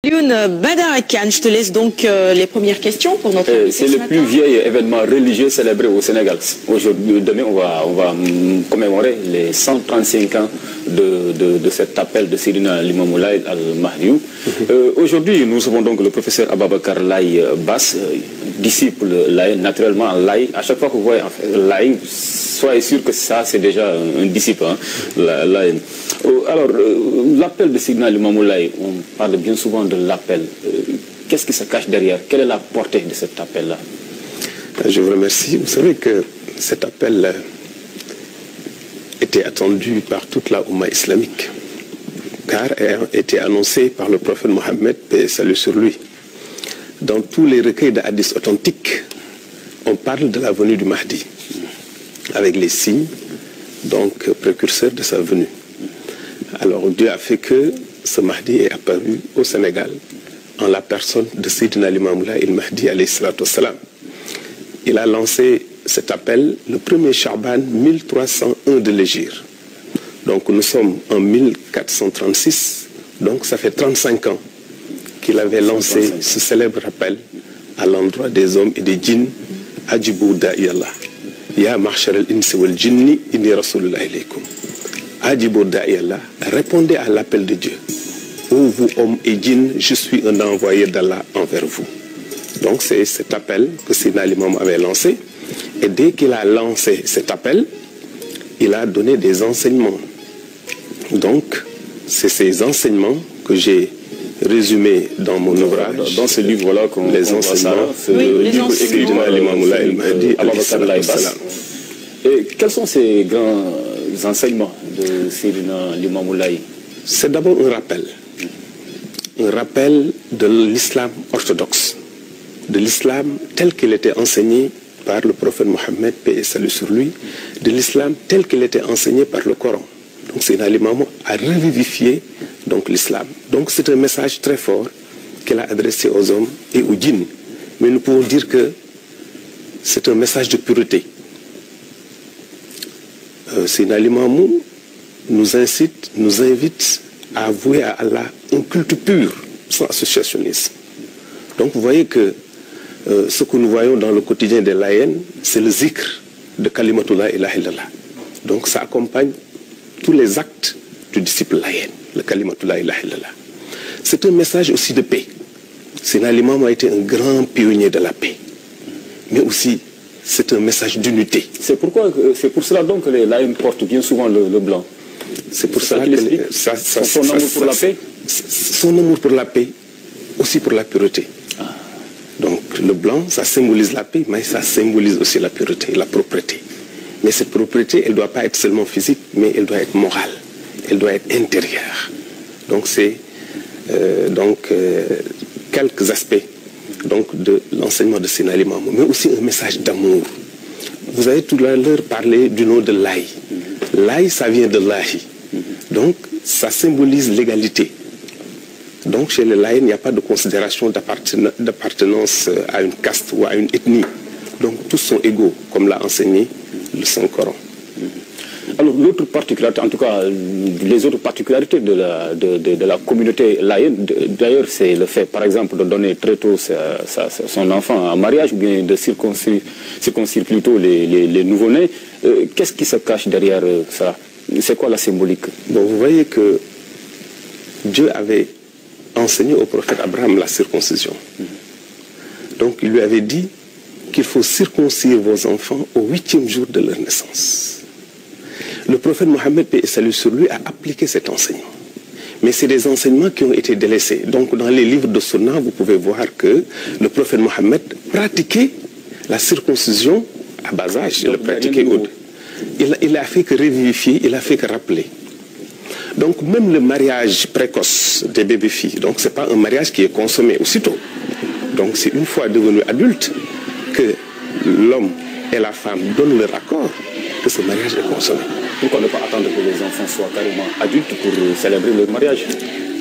Lioune Badara-Kane, je te laisse donc les premières questions pour notre C'est le plus vieil événement religieux célébré au Sénégal. Aujourd'hui, demain, on va commémorer les 135 ans de cet appel de Seydina Limamou Laye al-Mahdiou. Aujourd'hui, nous avons donc le professeur Ababacar Laye Bass, disciple Laye, naturellement Laye. À chaque fois que vous voyez Laye, soyez sûr que ça, c'est déjà un disciple. Hein, Laye. Alors, l'appel de Seydina Limamou Laye, on parle bien souvent de l'appel. Qu'est-ce qui se cache derrière? Quelle est la portée de cet appel-là? Je vous remercie. Vous savez que cet appel était attendu par toute la Oumma islamique, car elle a été annoncé par le prophète Mohammed, paix et salut sur lui. Dans tous les recueils de hadiths authentiques, on parle de la venue du Mahdi, avec les signes, donc précurseurs de sa venue. Alors Dieu a fait que ce Mahdi est apparu au Sénégal en la personne de Seydina Limamou Laye al-Mahdi alayhi salatu wassalam. Il a lancé cet appel le 1er Chaban 1301 de l'Hégire. Donc nous sommes en 1436, donc ça fait 35 ans qu'il avait lancé ce célèbre appel à l'endroit des hommes et des djinns. Ajibou da'iyallah, ya ma'shar al-insi wal jinni inni rasulullah ilaykum. Ajibou da'iyallah, répondez à l'appel de Dieu. Ô vous hommes et djinns, je suis un envoyé d'Allah envers vous. Donc c'est cet appel que Seydina Limamou avait lancé. Et dès qu'il a lancé cet appel, il a donné des enseignements. Donc c'est ces enseignements que j'ai résumés dans mon ouvrage. Dans ce livre-là, les enseignements, écrit de Limamou Laye al-Mahdi Ababacar Laye Bass. Et quels sont ces grands enseignements de Seydina Limamou Laye? C'est d'abord un rappel de l'islam orthodoxe, de l'islam tel qu'il était enseigné par le prophète Mohammed, paix et salut sur lui, de l'islam tel qu'il était enseigné par le Coran. Donc Seydina Limamou a revivifié donc l'islam. Donc c'est un message très fort qu'il a adressé aux hommes et aux djinns. Mais nous pouvons dire que c'est un message de pureté. Seydina Limamou nous incite, nous invite à avouer à Allah un culte pur, sans associationnisme. Donc vous voyez que ce que nous voyons dans le quotidien des Layènes, c'est le zikr de Kalimatullah ilaha illallah. Donc ça accompagne tous les actes du disciple Layène, le Kalimatullah ilaha illallah. C'est un message aussi de paix. Seydina Limamou a été un grand pionnier de la paix. Mais aussi, c'est un message d'unité. C'est pour cela donc que les Layènes portent bien souvent le blanc. C'est pour cela que son amour pour la paix. Son amour pour la paix, aussi pour la pureté. Donc le blanc, ça symbolise la paix, mais ça symbolise aussi la pureté, la propreté. Mais cette propreté, elle ne doit pas être seulement physique, mais elle doit être morale, elle doit être intérieure. Donc c'est quelques aspects donc, de l'enseignement de Seydina Limamou, mais aussi un message d'amour. Vous avez tout à l'heure parlé du nom de Laye. Laye, ça vient de Lahi. Donc ça symbolise l'égalité. Donc chez les Layènes, il n'y a pas de considération d'appartenance à une caste ou à une ethnie. Donc tous sont égaux, comme l'a enseigné le Saint-Coran. Alors l'autre particularité, en tout cas les autres particularités de la communauté Layène, d'ailleurs c'est le fait par exemple de donner très tôt son enfant en mariage ou bien de circoncire plutôt les nouveau-nés. Qu'est-ce qui se cache derrière ça? C'est quoi la symbolique? Bon, vous voyez que Dieu avait enseigné au prophète Abraham la circoncision. Donc il lui avait dit qu'il faut circoncire vos enfants au 8e jour de leur naissance. Le prophète Mohammed, paix et salut sur lui, a appliqué cet enseignement. Mais c'est des enseignements qui ont été délaissés. Donc dans les livres de Sunna, vous pouvez voir que le prophète Mohammed pratiquait la circoncision à bas âge. Il le pratiquait il a fait que revivifier, il a fait que rappeler. Donc même le mariage précoce des bébés filles, donc ce n'est pas un mariage qui est consommé aussitôt. Donc c'est une fois devenu adulte que l'homme et la femme donnent leur accord que ce mariage est consommé. Pourquoi ne pas attendre que les enfants soient carrément adultes pour célébrer leur mariage?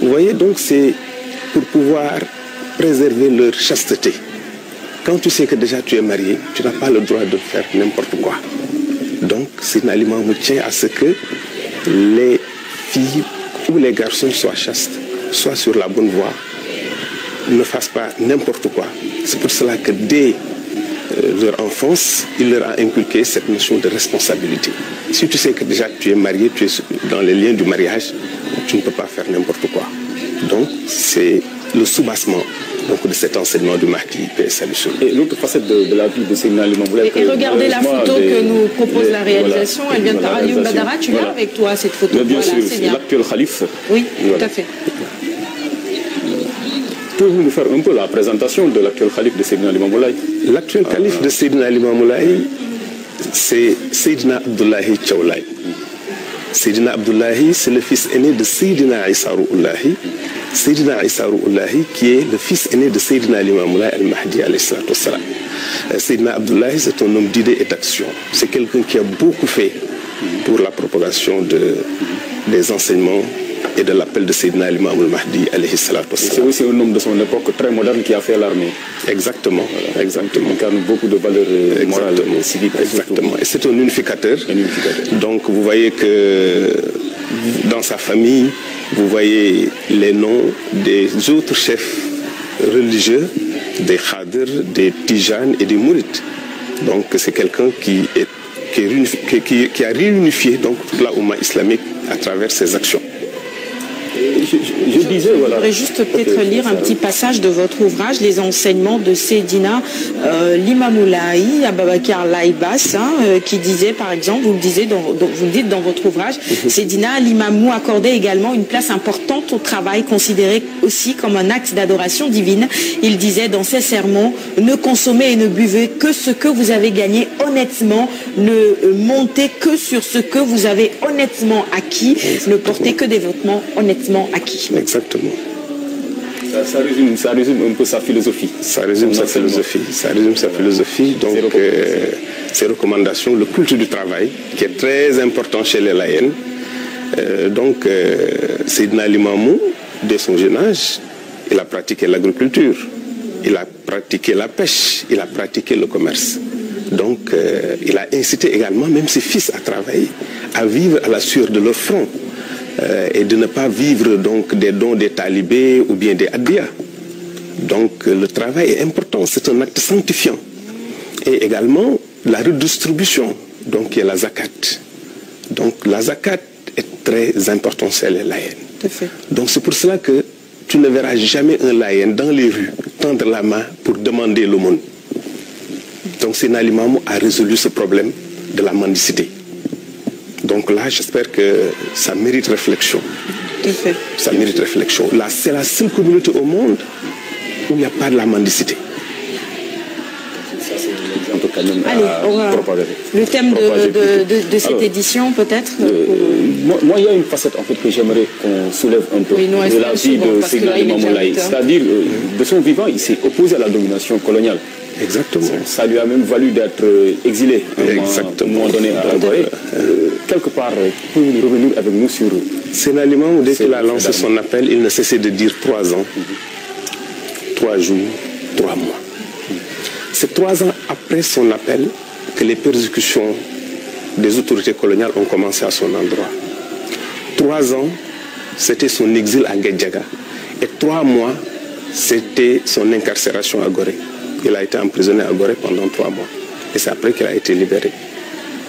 Vous voyez, donc c'est pour pouvoir préserver leur chasteté. Quand tu sais que déjà tu es marié, tu n'as pas le droit de faire n'importe quoi. Donc Seydina Limamou tient à ce que les filles ou les garçons soient chastes, soient sur la bonne voie ne fassent pas n'importe quoi. C'est pour cela que dès leur enfance, il leur a inculqué cette notion de responsabilité. Si tu sais que déjà tu es marié, tu es dans les liens du mariage, tu ne peux pas faire n'importe quoi. Donc c'est le soubassement de cet enseignement du Mahdi, paix et salut sur lui. Et l'autre facette de la vie de Seydina Limamou Laye. Et regardez la photo que nous propose la réalisation. Elle vient de Alioune Badara. Tu l'as avec toi, cette photo? Mais bien sûr, c'est l'actuel calife. Oui, tout à fait. Pouvez-vous nous faire un peu la présentation de l'actuel calife de Seydina Limamou Laye? L'actuel calife de Seydina Limamou Laye, c'est Seydina Abdullahi Thiaw Laye. Seydina Abdullahi, c'est le fils aîné de Seydina Issa Rouhoulahi. Seydina Issa Rouhoulahi, qui est le fils aîné de Seydina Limamou Laye al-Mahdi alayhi salatu wassalam. Seydina Abdullahi, c'est un homme d'idées et d'action. C'est quelqu'un qui a beaucoup fait pour la propagation des enseignements et de l'appel de Seydina Limamou al-Mahdi alayhi salatu wassalam. C'est aussi un homme de son époque très moderne qui a fait l'armée. Exactement, exactement. Il incarne beaucoup de valeurs morales et civiques. Exactement. Et c'est un unificateur. Donc vous voyez que dans sa famille, vous voyez les noms des autres chefs religieux, des Khadr, des Tijanes et des Mourites. Donc c'est quelqu'un qui a réunifié donc toute la Oumma islamique à travers ses actions. Je disais, voilà. Je voudrais juste peut-être lire un petit passage de votre ouvrage, Les enseignements de Seydina Limamou Laye, Ababakar Laye Bass, qui disait, par exemple, vous le dites dans votre ouvrage, Seydina Limamou accordait également une place importante au travail, considéré aussi comme un acte d'adoration divine. Il disait dans ses sermons, ne consommez et ne buvez que ce que vous avez gagné honnêtement, ne montez que sur ce que vous avez honnêtement acquis, ne portez que des vêtements honnêtement acquis. Exactement. Ça résume un peu sa philosophie. Ça résume sa philosophie. Ça résume sa philosophie. Donc, ses recommandations, le culte du travail, qui est très important chez les Layènes. Seydina Limamou, dès son jeune âge, il a pratiqué l'agriculture, il a pratiqué la pêche, il a pratiqué le commerce. Donc, il a incité également même ses fils à travailler, à vivre à la sueur de leur front. Et de ne pas vivre donc des dons des talibés ou bien des adiyas. Donc le travail est important, c'est un acte sanctifiant. Et également la redistribution, donc il y a la zakat. Donc la zakat est très importante chez les Layènes. Donc c'est pour cela que tu ne verras jamais un Layène dans les rues tendre la main pour demander l'aumône. Donc Seydina Limamou a résolu ce problème de la mendicité. Donc là, j'espère que ça mérite réflexion. Ça mérite réflexion. Là, c'est la seule communauté au monde où il n'y a pas de la mendicité. Ça, c'est un exemple quand même. Allez, le thème de cette édition, peut-être moi, il y a une facette en fait que j'aimerais qu'on soulève un peu de la vie de Seydina Limamou Laye. C'est-à-dire, de son vivant, il s'est opposé à la domination coloniale. Exactement. Ça lui a même valu d'être exilé à un moment donné à Gorée. Quelque part, pouvez-vous revenir avec nous sur... Seydina Limamou, dès qu'il a lancé son appel, il ne cessait de dire 3 ans, 3 jours, 3 mois. C'est 3 ans après son appel que les persécutions des autorités coloniales ont commencé à son endroit. 3 ans, c'était son exil à Guédiaga. Et 3 mois, c'était son incarcération à Gorée. Il a été emprisonné à Gorée pendant 3 mois. Et c'est après qu'il a été libéré.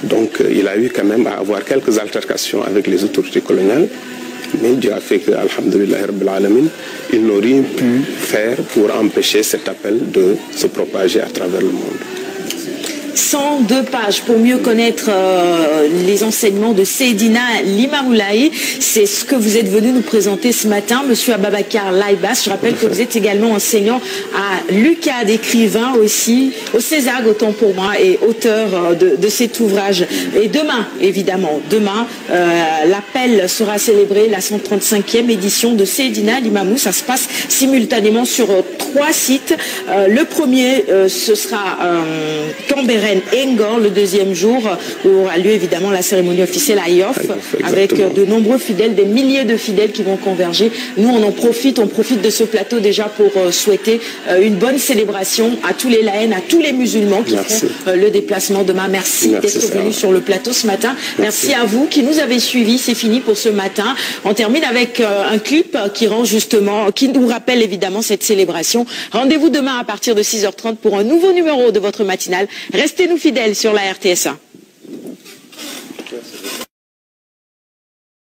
Donc il a eu quand même à avoir quelques altercations avec les autorités coloniales. Mais Dieu a fait que, alhamdoulilah rabbil alamin, ils n'ont rien pu faire pour empêcher cet appel de se propager à travers le monde. 102 pages pour mieux connaître les enseignements de Seydina Limamou Laye. C'est ce que vous êtes venu nous présenter ce matin, Monsieur Ababakar Laye Bass. Je rappelle que vous êtes également enseignant à l'UCAD, écrivain aussi, au César, autant pour moi, et auteur de cet ouvrage. Et demain, évidemment, l'appel sera célébré, la 135e édition de Seydina Limamou. Ça se passe simultanément sur 3 sites. Le premier, ce sera Cambérène et Ngor. Le deuxième jour, où aura lieu évidemment la cérémonie officielle à Yoff, avec de nombreux fidèles, des milliers de fidèles qui vont converger. Nous, on profite de ce plateau déjà pour souhaiter une bonne célébration à tous les Laènes, à tous les musulmans qui feront le déplacement demain. Merci d'être venus sur le plateau ce matin. Merci à vous qui nous avez suivis. C'est fini pour ce matin. On termine avec un clip qui nous rappelle évidemment cette célébration. Rendez-vous demain à partir de 6h30 pour un nouveau numéro de votre matinale. Restez-nous fidèles sur la RTSA.